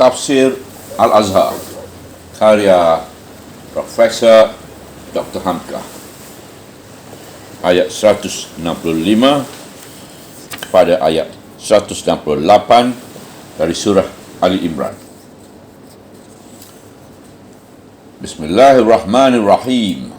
Tafsir Al-Azhar karya Profesor Dr. Hamka, ayat 165 kepada ayat 168 dari surah Ali Imran. Bismillahirrahmanirrahim.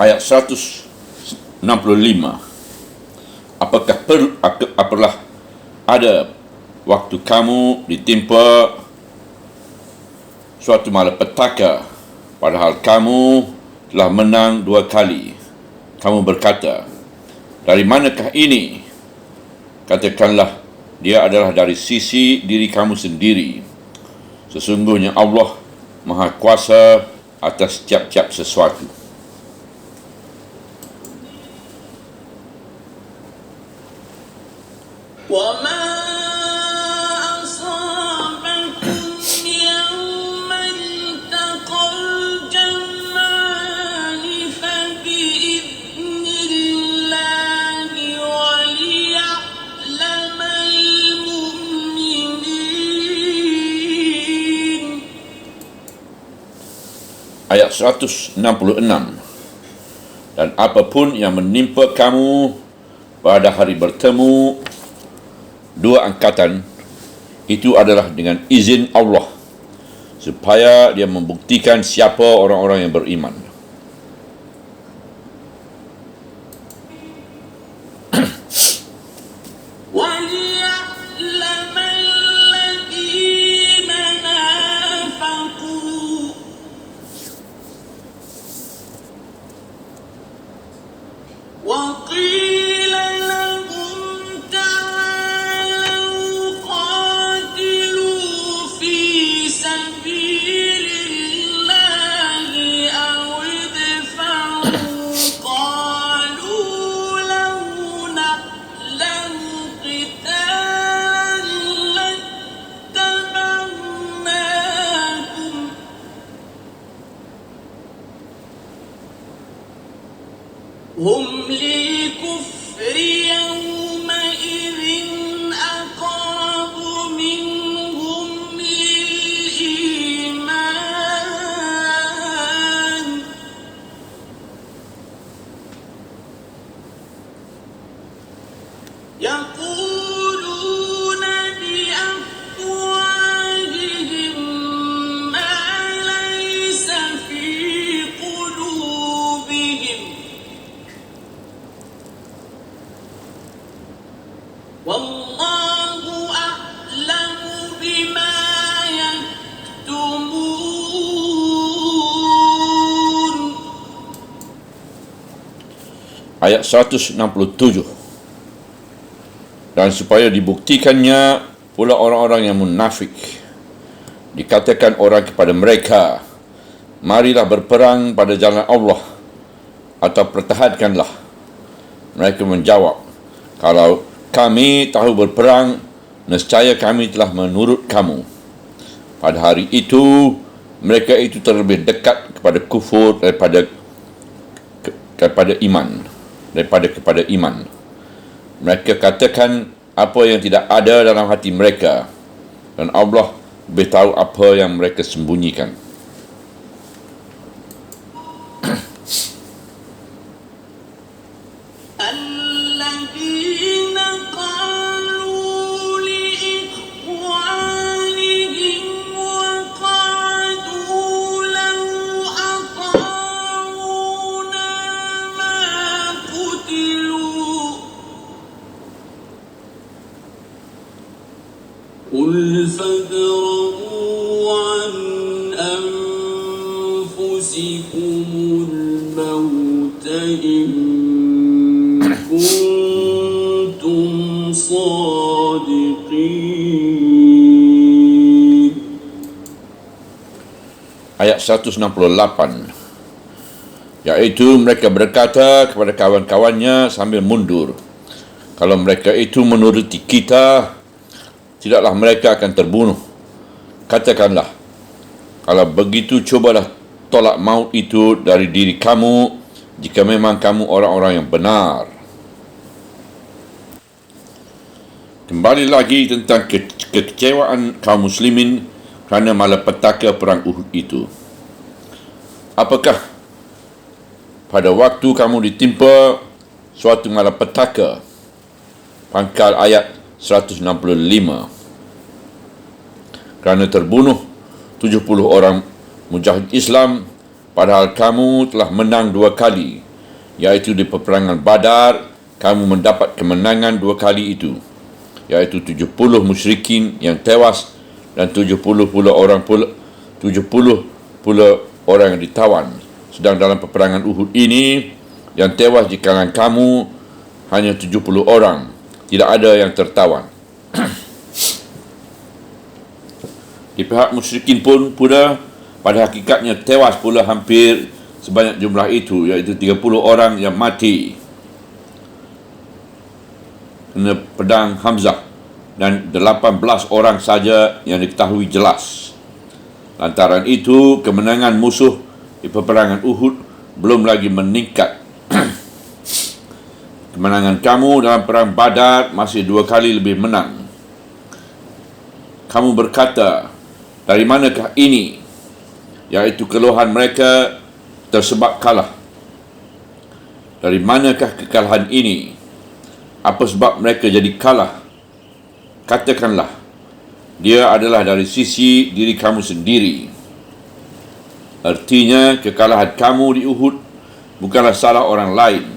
Ayat 165. Apakah ada waktu kamu ditimpa suatu malapetaka, padahal kamu telah menang 2 kali? Kamu berkata, dari manakah ini? Katakanlah, dia adalah dari sisi diri kamu sendiri. Sesungguhnya Allah Maha Kuasa atas tiap-tiap sesuatu. Ayat 166. Dan apapun yang menimpa kamu pada hari bertemu dua angkatan, itu adalah dengan izin Allah, supaya dia membuktikan siapa orang-orang yang beriman. هم للكفر يومئذ أقرب منهم للإيمان يقولون بأفواههم ما ليس في قلوبهم والله أعلم بما يكتمون. Ayat 167. Dan supaya dibuktikannya pula orang-orang yang munafik, dikatakan orang kepada mereka, marilah berperang pada jalan Allah, atau pertahankanlah. Mereka menjawab, kalau kami tahu berperang, nescaya kami telah menurut kamu. Pada hari itu, mereka itu terlebih dekat kepada kufur daripada kepada iman. Mereka katakan apa yang tidak ada dalam hati mereka, dan Allah lebih tahu apa yang mereka sembunyikan. قل فادرءوا عن أنفسكم الموت إن كنتم صادقين. Ayat 168, iaitu mereka berkata kepada kawan-kawannya sambil mundur, kalau mereka itu menuruti kita, tidaklah mereka akan terbunuh. Katakanlah, kalau begitu cobalah tolak maut itu dari diri kamu, jika memang kamu orang-orang yang benar. Kembali lagi tentang kekecewaan kaum muslimin kerana malapetaka perang Uhud itu. Apakah pada waktu kamu ditimpa suatu malapetaka? Pangkal ayat 165. Kerana terbunuh 70 orang mujahid Islam, padahal kamu telah menang 2 kali, iaitu di peperangan Badar, kamu mendapat kemenangan 2 kali itu, iaitu 70 musyrikin yang tewas dan 70 pula orang yang ditawan. Sedang dalam peperangan Uhud ini, yang tewas di kalangan kamu hanya 70 orang, tidak ada yang tertawan. Di pihak musyrikin pun pula pada hakikatnya tewas pula hampir sebanyak jumlah itu, iaitu 30 orang yang mati kena pedang Hamzah dan 18 orang saja yang diketahui jelas. Lantaran itu, kemenangan musuh di peperangan Uhud belum lagi meningkat. Kemenangan kamu dalam perang Badar masih 2 kali lebih menang. Kamu berkata, dari manakah ini? Iaitu keluhan mereka tersebab kalah. Dari manakah kekalahan ini? Apa sebab mereka jadi kalah? Katakanlah, dia adalah dari sisi diri kamu sendiri. Artinya, kekalahan kamu di Uhud bukanlah salah orang lain,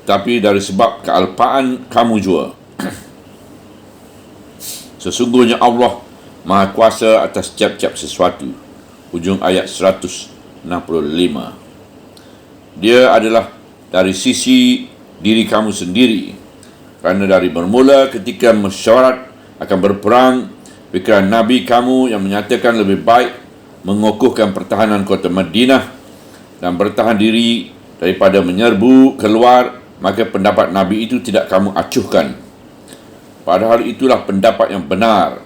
tapi dari sebab kealpaan kamu jua. Sesungguhnya Allah Maha Kuasa atas tiap-tiap sesuatu. Hujung ayat 165. Dia adalah dari sisi diri kamu sendiri, kerana dari bermula ketika mesyuarat akan berperang, fikiran Nabi kamu yang menyatakan lebih baik mengukuhkan pertahanan kota Madinah dan bertahan diri daripada menyerbu keluar, maka pendapat Nabi itu tidak kamu acuhkan. Padahal itulah pendapat yang benar.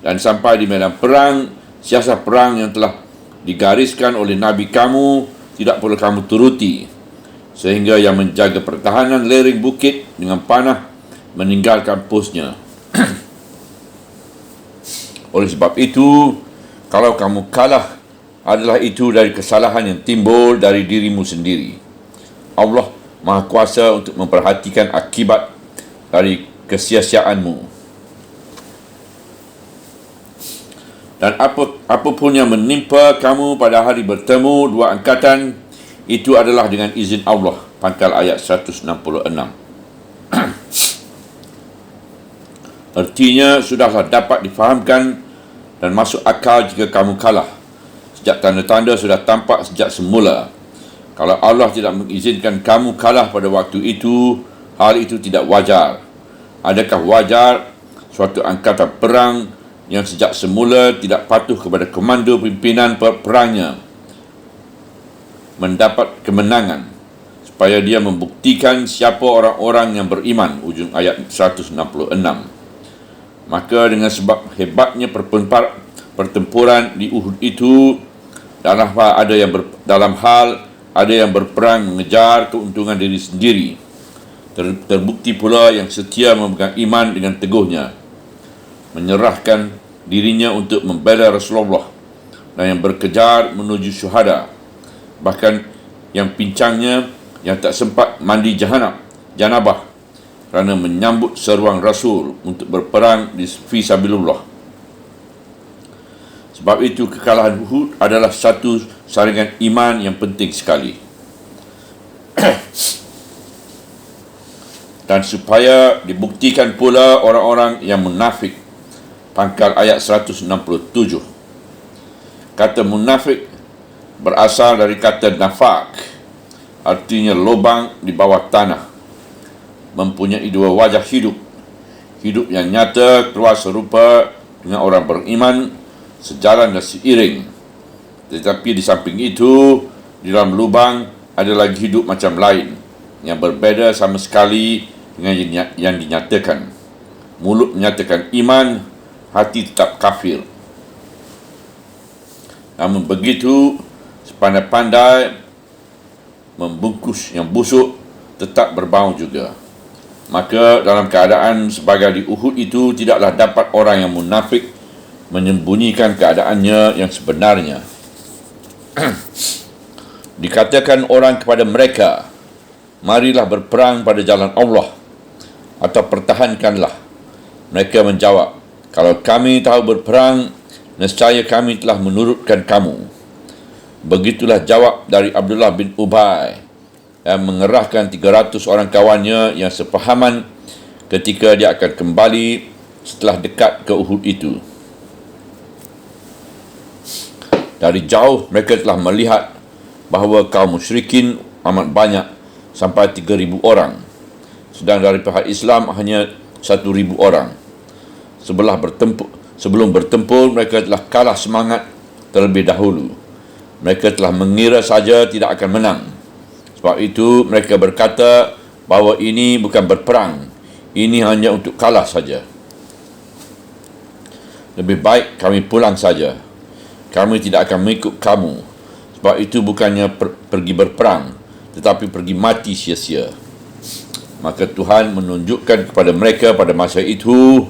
Dan sampai di medan perang, siasat perang yang telah digariskan oleh Nabi kamu tidak perlu kamu turuti, sehingga yang menjaga pertahanan lereng bukit dengan panah meninggalkan posnya. Oleh sebab itu, kalau kamu kalah, adalah itu dari kesalahan yang timbul dari dirimu sendiri. Allah Maha Kuasa untuk memperhatikan akibat dari kesia-siaanmu. Dan apapun yang menimpa kamu pada hari bertemu dua angkatan, itu adalah dengan izin Allah. Pangkal ayat 166. Artinya, sudahlah dapat difahamkan dan masuk akal jika kamu kalah. Sejak tanda-tanda sudah tampak sejak semula. Kalau Allah tidak mengizinkan kamu kalah pada waktu itu, hal itu tidak wajar. Adakah wajar suatu angkatan perang yang sejak semula tidak patuh kepada komando pimpinan perangnya mendapat kemenangan, supaya dia membuktikan siapa orang-orang yang beriman? Ujung ayat 166. Maka dengan sebab hebatnya pertempuran di Uhud itu, dalam hal ada yang berperang mengejar keuntungan diri sendiri, terbukti pula yang setia memegang iman dengan teguhnya, menyerahkan dirinya untuk membela Rasulullah, dan yang berkejar menuju syuhada, bahkan yang pincangnya yang tak sempat mandi janabah kerana menyambut seruan Rasul untuk berperang di fisabilillah. Sebab itu kekalahan Uhud adalah satu saringan iman yang penting sekali. Dan supaya dibuktikan pula orang-orang yang munafik pangkal ayat 167. Kata munafik berasal dari kata nafak, artinya lubang di bawah tanah, mempunyai dua wajah hidup. Hidup yang nyata keluar serupa dengan orang beriman, sejalan dan seiring. Tetapi di samping itu, di dalam lubang ada lagi hidup macam lain yang berbeza sama sekali dengan yang dinyatakan. Mulut menyatakan iman, hati tetap kafir. Namun begitu, sepandai-pandai membungkus yang busuk tetap berbau juga. Maka dalam keadaan sebagai di Uhud itu, tidaklah dapat orang yang munafik menyembunyikan keadaannya yang sebenarnya. Dikatakan orang kepada mereka, marilah berperang pada jalan Allah, atau pertahankanlah. Mereka menjawab, kalau kami tahu berperang, nescaya kami telah menurutkan kamu. Begitulah jawab dari Abdullah bin Ubay yang mengerahkan 300 orang kawannya yang sepahaman ketika dia akan kembali setelah dekat ke Uhud itu. Dari jauh mereka telah melihat bahawa kaum musyrikin amat banyak, sampai 3,000 orang, sedang dari pihak Islam hanya 1,000 orang. Sebelum bertempur, mereka telah kalah semangat terlebih dahulu. Mereka telah mengira saja tidak akan menang. Sebab itu mereka berkata bahawa ini bukan berperang, ini hanya untuk kalah saja. Lebih baik kami pulang saja. Kami tidak akan mengikut kamu. Sebab itu bukannya pergi berperang, tetapi pergi mati sia-sia. Maka Tuhan menunjukkan kepada mereka pada masa itu,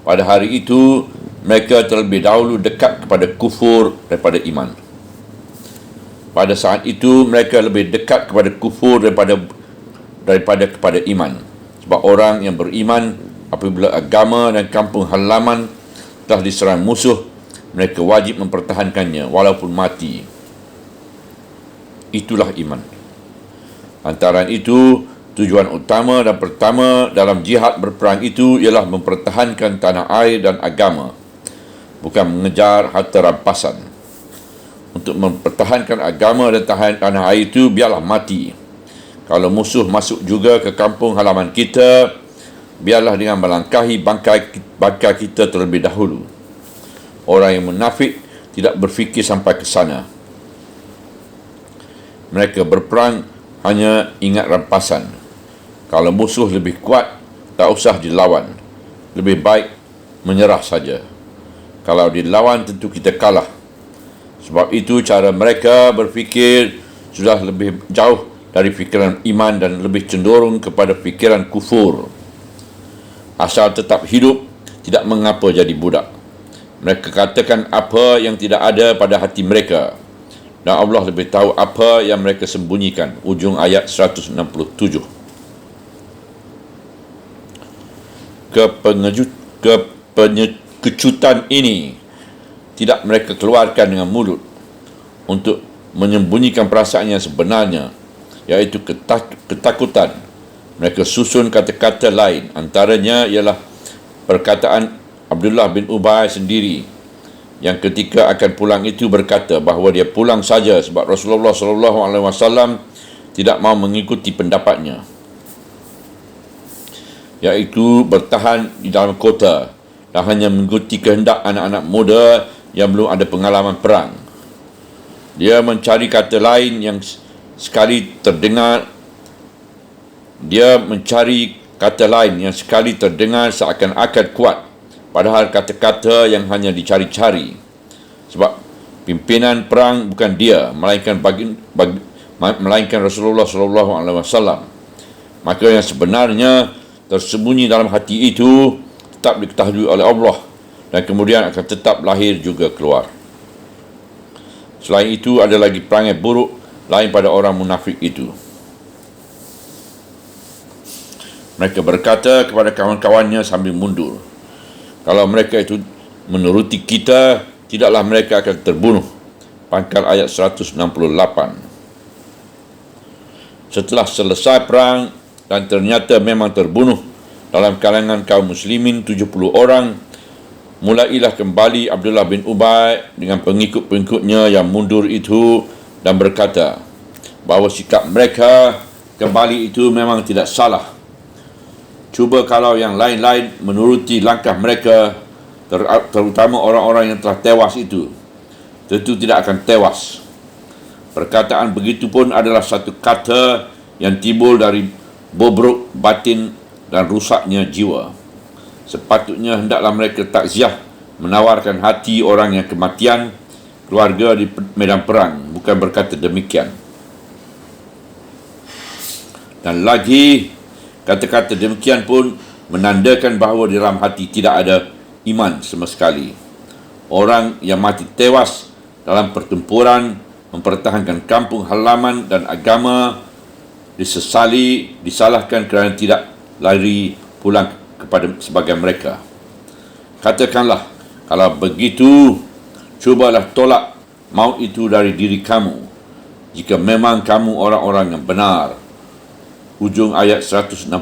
pada hari itu, mereka terlebih dahulu dekat kepada kufur daripada iman. Pada saat itu, mereka lebih dekat kepada kufur daripada kepada iman. Sebab orang yang beriman, apabila agama dan kampung halaman telah diserang musuh, mereka wajib mempertahankannya walaupun mati. Itulah iman. Antara itu, tujuan utama dan pertama dalam jihad berperang itu ialah mempertahankan tanah air dan agama, bukan mengejar harta rampasan. Untuk mempertahankan agama dan tanah air itu, biarlah mati. Kalau musuh masuk juga ke kampung halaman kita, biarlah dengan melangkahi bangkai kita terlebih dahulu. Orang yang munafik tidak berfikir sampai ke sana. Mereka berperang hanya ingat rampasan. Kalau musuh lebih kuat, tak usah dilawan. Lebih baik menyerah saja. Kalau dilawan, tentu kita kalah. Sebab itu cara mereka berfikir sudah lebih jauh dari fikiran iman dan lebih cenderung kepada fikiran kufur. Asal tetap hidup, tidak mengapa jadi budak. Mereka katakan apa yang tidak ada pada hati mereka, dan Allah lebih tahu apa yang mereka sembunyikan. Ujung ayat 167. Kecutan ini tidak mereka keluarkan dengan mulut untuk menyembunyikan perasaan yang sebenarnya, iaitu ketakutan. Mereka susun kata-kata lain. Antaranya ialah perkataan Abdullah bin Ubay sendiri, yang ketika akan pulang itu berkata bahawa dia pulang saja sebab Rasulullah SAW tidak mahu mengikuti pendapatnya, iaitu bertahan di dalam kota dan hanya mengikuti kehendak anak-anak muda yang belum ada pengalaman perang. Dia mencari kata lain yang sekali terdengar seakan-akan kuat, padahal kata-kata yang hanya dicari-cari. Sebab pimpinan perang bukan dia, melainkan Rasulullah SAW. Maka yang sebenarnya tersembunyi dalam hati itu tetap diketahui oleh Allah, dan kemudian akan tetap lahir juga keluar. Selain itu, ada lagi perangai buruk lain pada orang munafik itu. Mereka berkata kepada kawan-kawannya sambil mundur, kalau mereka itu menuruti kita, tidaklah mereka akan terbunuh. Pangkal ayat 168. Setelah selesai perang dan ternyata memang terbunuh dalam kalangan kaum muslimin 70 orang, mulailah kembali Abdullah bin Ubay dengan pengikut-pengikutnya yang mundur itu dan berkata bahawa sikap mereka kembali itu memang tidak salah. Cuba kalau yang lain-lain menuruti langkah mereka, terutama orang-orang yang telah tewas itu, tentu tidak akan tewas. Perkataan begitu pun adalah satu kata yang timbul dari bobrok batin dan rusaknya jiwa. Sepatutnya hendaklah mereka takziah menawarkan hati orang yang kematian keluarga di medan perang, bukan berkata demikian. Dan lagi, kata-kata demikian pun menandakan bahawa di dalam hati tidak ada iman sama sekali. Orang yang mati tewas dalam pertempuran mempertahankan kampung halaman dan agama disesali, disalahkan kerana tidak lari pulang kepada sebagian mereka. Katakanlah, kalau begitu, cubalah tolak maut itu dari diri kamu, jika memang kamu orang-orang yang benar. Ujung ayat 168.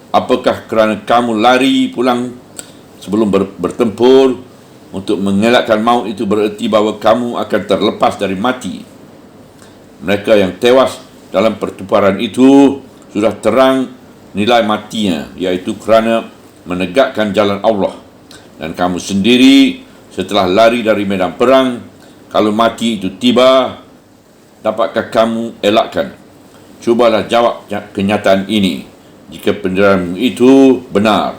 Apakah kerana kamu lari pulang sebelum bertempur untuk mengelakkan maut itu bererti bahawa kamu akan terlepas dari mati? Mereka yang tewas dalam pertempuran itu sudah terang nilai matinya, iaitu kerana menegakkan jalan Allah. Dan kamu sendiri setelah lari dari medan perang, kalau mati itu tiba, dapatkah kamu elakkan? Cubalah jawab kenyataan ini. Jika pendirianmu itu benar,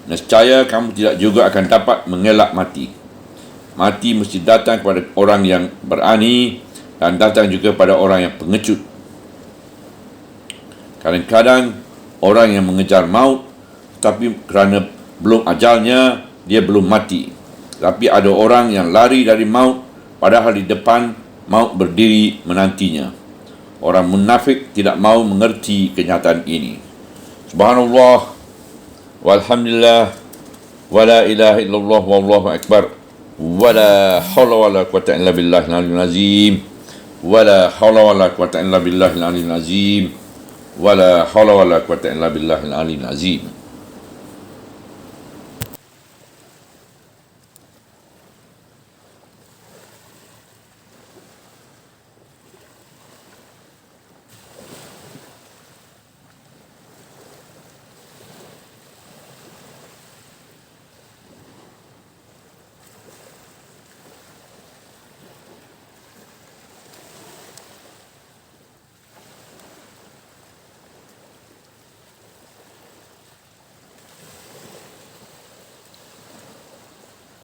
nescaya kamu tidak juga akan dapat mengelak mati. Mati mesti datang kepada orang yang berani dan datang juga pada orang yang pengecut. Kadang-kadang orang yang mengejar maut, tapi kerana belum ajalnya, dia belum mati. Tapi ada orang yang lari dari maut, padahal di depan maut berdiri menantinya. Orang munafik tidak mahu mengerti kenyataan ini. Subhanallah, walhamdulillah, wala ilaha illallah, wallahu akbar, wala hawla wala quwata illa billahil aliyyil azim, wala hawla wala quwata illa billahil aliyyil azim, wala hawla wala quwata illa billahil aliyyil azim.